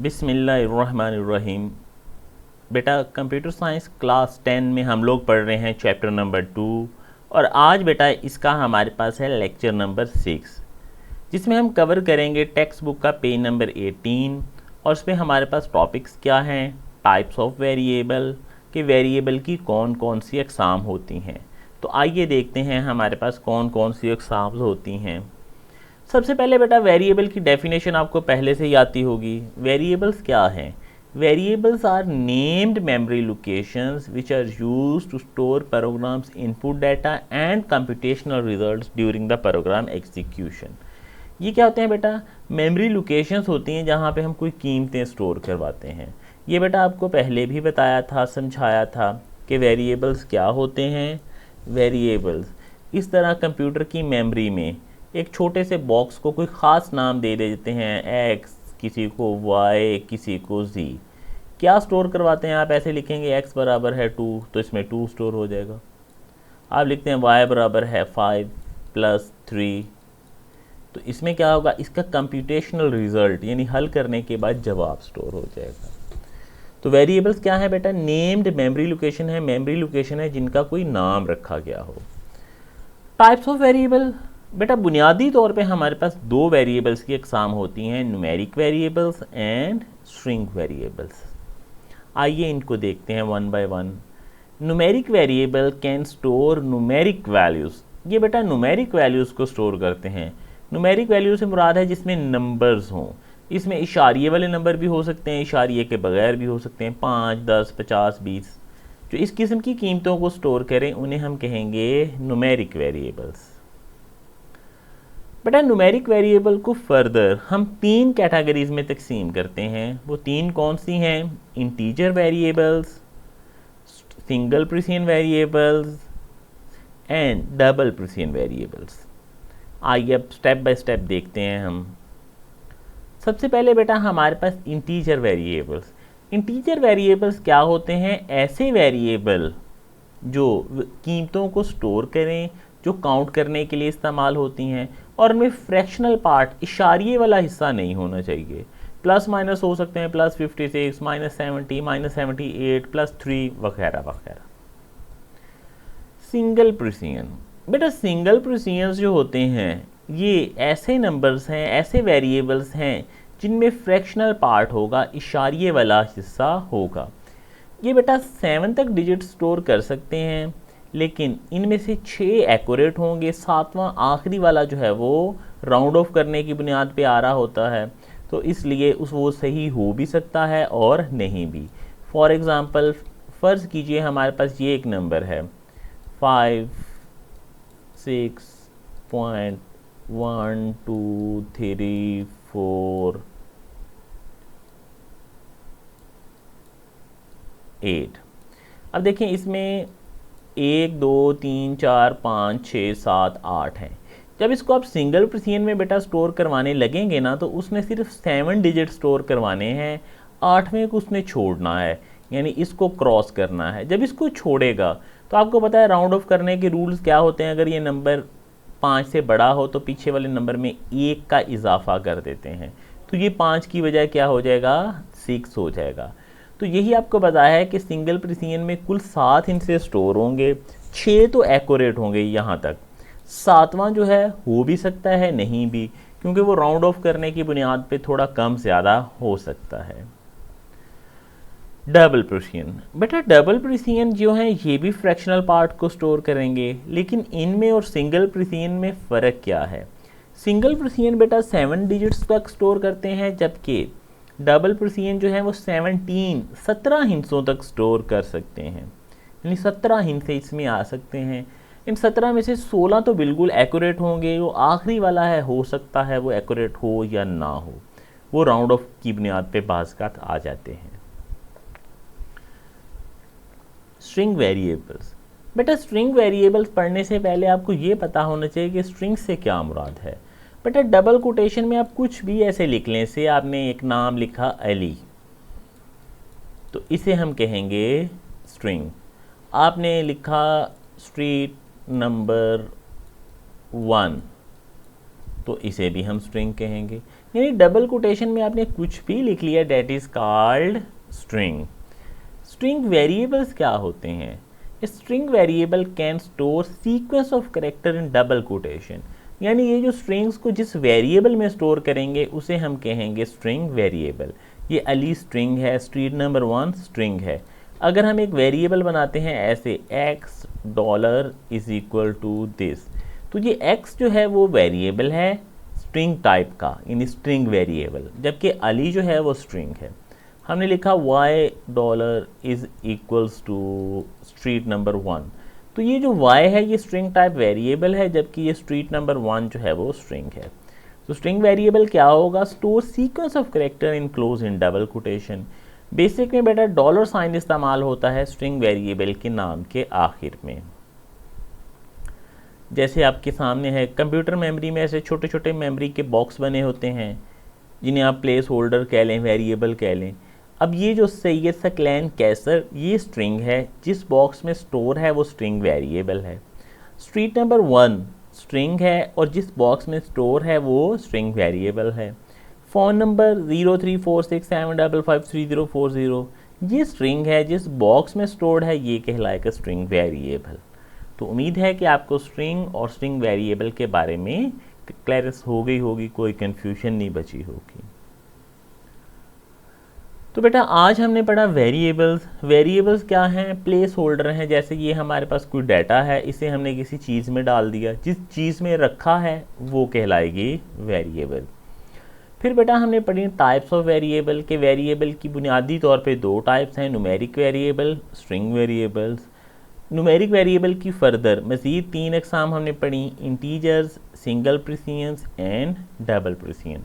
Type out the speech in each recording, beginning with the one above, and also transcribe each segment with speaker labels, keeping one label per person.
Speaker 1: बिस्मिल्लाहिर्रहमानिर्रहीम। बेटा computer science class 10 में हम लोग पढ़ रहे हैं चैप्टर नंबर 2 और आज बेटा इसका हमारे पास है लेक्चर नंबर 6 जिसमें हम कवर करेंगे टेक्स्ट बुक का पेज नंबर 18 और उसमें हमारे पास टॉपिक्स क्या हैं, टाइप्स ऑफ वेरिएबल कि वेरिएबल की कौन कौन सी अक़साम होती हैं। तो आइए देखते हैं हमारे पास कौन कौन सी अक़साम होती हैं। सबसे पहले बेटा वेरिएबल की डेफिनेशन आपको पहले से ही आती होगी। वेरिएबल्स क्या हैं? Variables are named memory locations which are used to store programs input data and computational results during the program execution. ये क्या होते हैं बेटा? मेमोरी लोकेशंस होती हैं जहाँ पे हम कोई कीमतें स्टोर करवाते हैं। ये बेटा आपको पहले भी बताया था, समझाया था कि वेरिएबल्स क्या होते हैं। वेरिएबल्स इस तरह कंप्यूटर की मेमोरी में एक छोटे से बॉक्स को कोई ख़ास नाम दे देते हैं, x, किसी को y, किसी को z। क्या स्टोर करवाते हैं? आप ऐसे लिखेंगे x बराबर है 2 तो इसमें 2 स्टोर हो जाएगा। आप लिखते हैं y बराबर है 5 + 3 तो इसमें क्या होगा? इसका कंप्यूटेशनल रिजल्ट यानी हल करने के बाद जवाब स्टोर हो जाएगा। तो वेरिएबल्स क्या है बेटा? नेम्ड मेमोरी लोकेशन है, मेमोरी लोकेशन है जिनका कोई नाम रखा गया हो। टाइप्स ऑफ वेरिएबल बेटा बुनियादी तौर पे हमारे पास दो वेरिएबल्स की अक़साम होती हैं, numeric variables and string variables. आइए इनको देखते हैं one by one. Numeric variable can store numeric values. ये बेटा न्यूमेरिक वैल्यूज़ को स्टोर करते हैं। न्यूमेरिक वैल्यू से मुराद है जिसमें नंबर्स हों। इसमें इशारिये वाले नंबर भी हो सकते हैं, इशारिये के बगैर भी हो सकते हैं, 5, 10, 50, 20। जो इस किस्म की कीमतों को स्टोर करें उन्हें हम कहेंगे न्यूमेरिक वेरिएबल्स। बेटा न्यूमेरिक वेरिएबल को फर्दर हम 3 कैटेगरीज में तकसीम करते हैं। वो 3 कौन सी हैं? Integer variables, single precision variables and double precision variables. आइए अब स्टेप बाय स्टेप देखते हैं हम। सबसे पहले बेटा हमारे पास इंटीजर वेरिएबल्स। इंटीजर वेरिएबल्स क्या होते हैं? ऐसे वेरिएबल जो कीमतों को स्टोर करें, जो काउंट करने के लिए इस्तेमाल होती हैं और उनमें फ्रैक्शनल पार्ट, इशारिये वाला हिस्सा नहीं होना चाहिए। प्लस माइनस हो सकते हैं, +56, -70, -78, +3 वगैरह वगैरह। सिंगल प्रिसिजन बेटा सिंगल प्रिसिजन जो होते हैं ये ऐसे नंबर्स हैं, ऐसे वेरिएबल्स हैं जिनमें फ्रैक्शनल पार्ट होगा, इशारिये वाला हिस्सा होगा। ये बेटा 7 तक डिजिट स्टोर कर सकते हैं लेकिन इनमें से 6 एक्यूरेट होंगे, 7वां आखिरी वाला जो है वो राउंड ऑफ करने की बुनियाद पे आ रहा होता है तो इसलिए वो सही हो भी सकता है और नहीं भी। फॉर एग्ज़ाम्पल फ़र्ज़ कीजिए हमारे पास ये एक नंबर है 5.6.12348। अब देखें इसमें 1, 2, 3, 4, 5, 6, 7, 8 हैं। जब इसको आप सिंगल प्रिसिजन में बेटा स्टोर करवाने लगेंगे ना तो उसने सिर्फ 7 डिजिट स्टोर करवाने हैं, 8वें को उसने छोड़ना है यानी इसको क्रॉस करना है। जब इसको छोड़ेगा तो आपको पता है राउंड ऑफ करने के रूल्स क्या होते हैं। अगर ये नंबर 5 से बड़ा हो तो पीछे वाले नंबर में 1 का इजाफा कर देते हैं तो ये 5 की बजाय क्या हो जाएगा? 6 हो जाएगा। तो यही आपको बताया है कि सिंगल प्रिसिजन में कुल 7 इनसे स्टोर होंगे, 6 तो एक्यूरेट होंगे यहाँ तक, 7वां जो है हो भी सकता है नहीं भी क्योंकि वो राउंड ऑफ करने की बुनियाद पे थोड़ा कम ज़्यादा हो सकता है। डबल प्रिसिजन बेटा डबल प्रिसिजन जो है ये भी फ्रैक्शनल पार्ट को स्टोर करेंगे लेकिन इनमें और सिंगल प्रिसिजन में फ़र्क क्या है? सिंगल प्रिसिजन बेटा 7 डिजिट्स तक स्टोर करते हैं जबकि डबल प्रिसिजन जो है वो 17 हिस्सों तक स्टोर कर सकते हैं यानी 17 हिस्से इसमें आ सकते हैं। इन 17 में से 16 तो बिल्कुल एक्यूरेट होंगे, वो आखिरी वाला है हो सकता है वो एक्यूरेट हो या ना हो, वो राउंड ऑफ की बुनियाद पे बाज़ आ जाते हैं। स्ट्रिंग वेरिएबल्स बेटा स्ट्रिंग वेरिएबल्स पढ़ने से पहले आपको ये पता होना चाहिए कि स्ट्रिंग से क्या मुराद है। बेटा डबल कोटेशन में आप कुछ भी ऐसे लिख लें, से आपने एक नाम लिखा अली तो इसे हम कहेंगे स्ट्रिंग। आपने लिखा स्ट्रीट नंबर 1 तो इसे भी हम स्ट्रिंग कहेंगे। यानी डबल कोटेशन में आपने कुछ भी लिख लिया, that is called string. String variables क्या होते हैं? String variable can store sequence of character in double quotation, यानी ये जो स्ट्रिंग्स को जिस वेरिएबल में स्टोर करेंगे उसे हम कहेंगे स्ट्रिंग वेरिएबल। ये अली स्ट्रिंग है, स्ट्रीट नंबर 1 स्ट्रिंग है। अगर हम एक वेरिएबल बनाते हैं ऐसे x dollar is equal to this, तो ये x जो है वो वेरिएबल है स्ट्रिंग टाइप का, यानी स्ट्रिंग वेरिएबल, जबकि अली जो है वो स्ट्रिंग है। हमने लिखा y dollar is equals to street number 1, तो ये जो y है ये स्ट्रिंग टाइप वेरिएबल है, जबकि ये स्ट्रीट नंबर 1 जो है वो स्ट्रिंग है। तो स्ट्रिंग वेरिएबल क्या होगा? Store sequence of character in close in double quotation. Basic में बेटा डॉलर साइन इस्तेमाल होता है स्ट्रिंग वेरिएबल के नाम के आखिर में। जैसे आपके सामने है, कंप्यूटर मेमोरी में ऐसे छोटे छोटे मेमोरी के बॉक्स बने होते हैं जिन्हें आप प्लेस होल्डर कह लें, वेरिएबल कह लें। अब ये जो सैयद सकलैन कैसर ये स्ट्रिंग है, जिस बॉक्स में स्टोर है वो स्ट्रिंग वेरिएबल है। स्ट्रीट नंबर 1 स्ट्रिंग है और जिस बॉक्स में स्टोर है वो स्ट्रिंग वेरिएबल है। फ़ोन नंबर 034675553040 ये स्ट्रिंग है, जिस बॉक्स में स्टोर्ड है ये कहलाएगा स्ट्रिंग वेरिएबल। तो उम्मीद है कि आपको स्ट्रिंग और स्ट्रिंग वेरिएबल के बारे में क्लैरिस हो गई होगी, कोई कन्फ्यूजन नहीं बची होगी। तो बेटा आज हमने पढ़ा वेरिएबल्स। वेरिएबल्स क्या हैं? प्लेस होल्डर हैं। जैसे ये हमारे पास कोई डाटा है, इसे हमने किसी चीज़ में डाल दिया, जिस चीज़ में रखा है वो कहलाएगी वेरिएबल। फिर बेटा हमने पढ़ी टाइप्स ऑफ वेरिएबल के वेरिएबल की बुनियादी तौर पे 2 टाइप्स हैं, numeric variable, string variables. Numeric variable की फर्दर मज़ीद 3 अक़साम हमने पढ़ी, integers, single precision and double precision.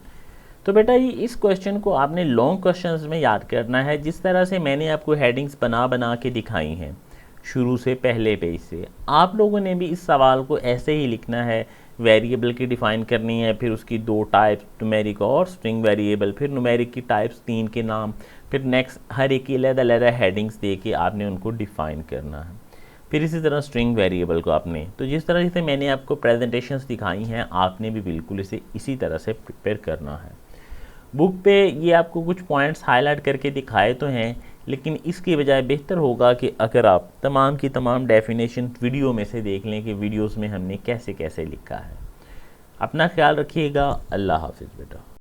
Speaker 1: तो बेटा ये इस क्वेश्चन को आपने लॉन्ग क्वेश्चंस में याद करना है, जिस तरह से मैंने आपको हेडिंग्स बना बना के दिखाई हैं शुरू से पहले पेज से। आप लोगों ने भी इस सवाल को ऐसे ही लिखना है, वेरिएबल की डिफ़ाइन करनी है, फिर उसकी 2 टाइप्स न्यूमेरिक और स्ट्रिंग वेरिएबल, फिर न्यूमेरिक की टाइप्स 3 के नाम, फिर नेक्स्ट हर एक की अलग-अलग हेडिंग्स दे के आपने उनको डिफ़ाइन करना है। फिर इसी तरह स्ट्रिंग वेरिएबल को आपने, तो जिस तरह से मैंने आपको प्रेजेंटेशंस दिखाई हैं आपने भी बिल्कुल इसे इसी तरह से प्रिपेयर करना है। बुक पे ये आपको कुछ पॉइंट्स हाईलाइट करके दिखाए तो हैं, लेकिन इसकी बजाय बेहतर होगा कि अगर आप तमाम की तमाम डेफिनेशन वीडियो में से देख लें कि वीडियोस में हमने कैसे कैसे लिखा है। अपना ख्याल रखिएगा। अल्लाह हाफिज़ बेटा।